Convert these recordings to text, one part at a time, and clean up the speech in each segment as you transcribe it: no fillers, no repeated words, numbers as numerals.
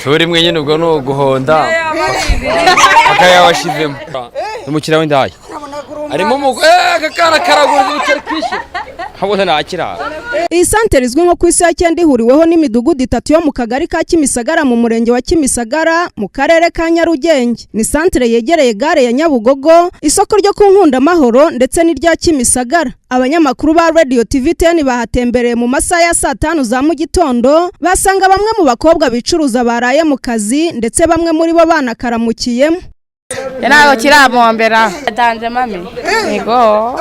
turi mwe nyine ubwo no guhonda akayawashizemo umukira w'indaya arimo akakara karagura ibiceri kishi habona nakira. Iyi santere izwi nko ku isi ya 9 ihuriweho n'imidugudu 3 yo mu kagari ka Kimisagara mu murenge wa Kimisagara mu karere ka Nyarugenge. Ni santere yegereye gare ya Nyabugogo, isoko ryo ku Nkundamahoro ndetse n'irya Kimisagara. Abanyamakuru ba Radio TV 10 bahatembereye mu masaha ya 5 za mu gitondo, basanga bamwe mu bakobwa bicuruza baraye mu kazi ndetse bamwe muri bo banakaramukiyemo. Naho kirabombera danje mami ego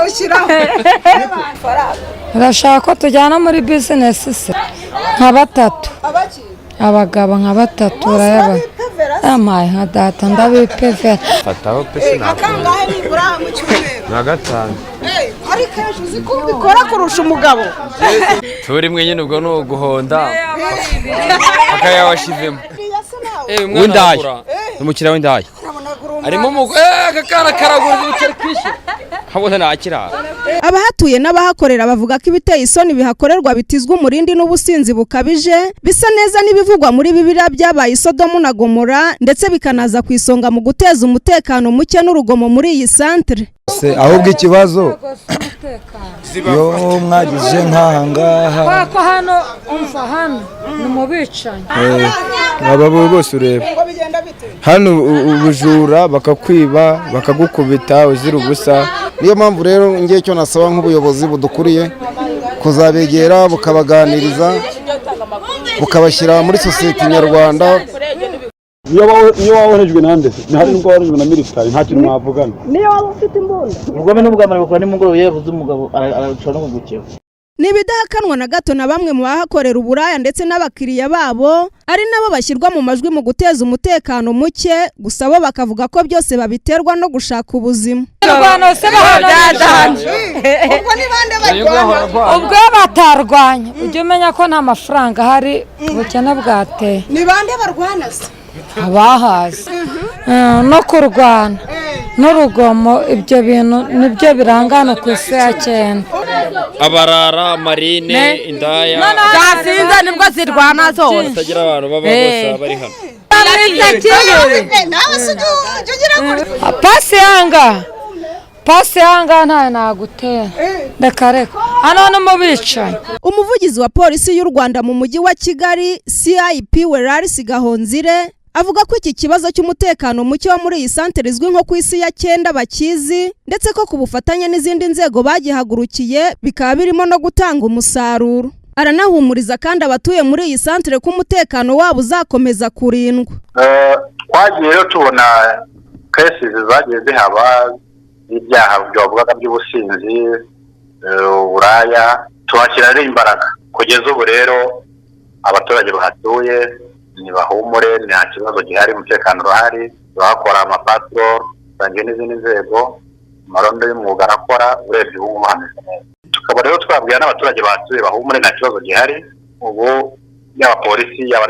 Urashaka ko tujyana muri business se nka batatu abagabo nka batatu urayaba amaye nka data ndabipevera fataho pese akangahe nibura mu cyumweru na gatanu ari kenshi uziko bikora kurusha umugabo. turi mwe nyine ubwo no guhonda akayawashizemo Windaya umukira w'indaya arimo akakara karagura ibiceri kishi habona nakira. Abahatuye n'abahakorera bavuga ko ibiteye isoni bihakorerwa bitizwa umurindi n'ubusinzi bukabije, bisa neza n'ibivugwa muri Bibiliya byabaye Sodomu na Gomora ndetse bikanaza ku isonga mu guteza umutekano muke n'urugomo muri iyi santere. Ahubwo ikibazo yo mwagize nkahangaha ko hano umva hano ni mu bicanye aba bose ureba hano ubujura bakakwiba bakagukubita uzira ubusa. Niyo mpamvu rero ngiye cyo nasaba nk'ubuyobozi budukuriye kuzabegera bukabaganiriza bukabashyira muri society nyarwanda. Iyo wabohejwe nande ntari ngo wabohejwe na military nta kintu mwavugana. niyo waba ufite imbunda Ubwo n'ubwamara bakora nimugoro yevuze umugabo arashobora no kugukeba. Nibidahakanwa na gato na bamwe mu bahakorera uburaya ndetse n'abakiriya babo ari nabo bashyirwa mu majwi mu guteza umutekano muke, gusa bo bakavuga ko byose babiterwa no gushaka ubuzima. Rwano se bahadanje Ubwo ni bande barwana? ubwo batarwanya ujye umenya ko nta mafaranga hari ubukene bwateye. Ni bande barwana se? Abahazi no kurwana n'urugomo ibyo bintu nibyo birangana ku isi ya 9. Abarara marine indaya zasinze nibwo zirwana zose tagira abantu baba bose bari hano. Pasi yanga nta nagutera reka hano no mu bicaye. Umuvugizi wa polisi y'u Rwanda mu mujyi wa Kigali CIP Weraris Gahonzire avuga ko iki kibazo cy'umutekano muke wo muri iyi santere izwi nko ku isi ya 9 bakizi ndetse ko ku bufatanye n'izindi nzego bagihagurukiye bikaba birimo no gutanga umusaruro. Aranahumuriza kandi abatuye muri iyi santere ko umutekano wabo uzakomeza kurindwa. Twagiye rero tubona cases zagiye zihaba ibyaha byavugaga by'ubusinzi uraya twashyira imbaraga kugeza ubu rero abaturage bahatuye ni bahumure nta kibazo gihari umutekano urahari. Bakora amapatro sangiye n'izindi nzego marondo y'umwuga arakora urebye ubu hameze neza. Tukaba rero twabwira n'abaturage bahatuye bahumure nta kibazo gihari. Ubu yaba polisi yaba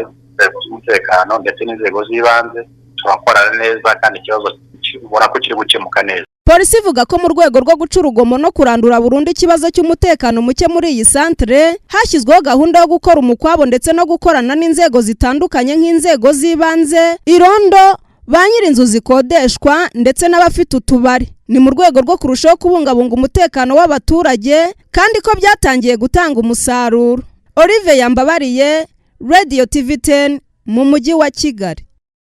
umutekano ndetse n'inzego z'ibanze turakorana neza kandi ikibazo ubona ko kiri gukemuka neza. Polisi ivuga ko mu rwego rwo guca urugomo no kurandura burundu ikibazo cy'umutekano muke muri iyi santere hashyizweho gahunda yo gukora umukwabo ndetse no gukorana n'inzego zitandukanye nk'inzego z'ibanze, irondo, ba nyir'inzu zikodeshwa ndetse n'abafite utubari. Ni mu rwego rwo kurushaho kubungabunga umutekano w'abaturage kandi ko byatangiye gutanga umusaruro. Olivier Yambabariye, Radio TV 10 mu mujyi wa Kigali.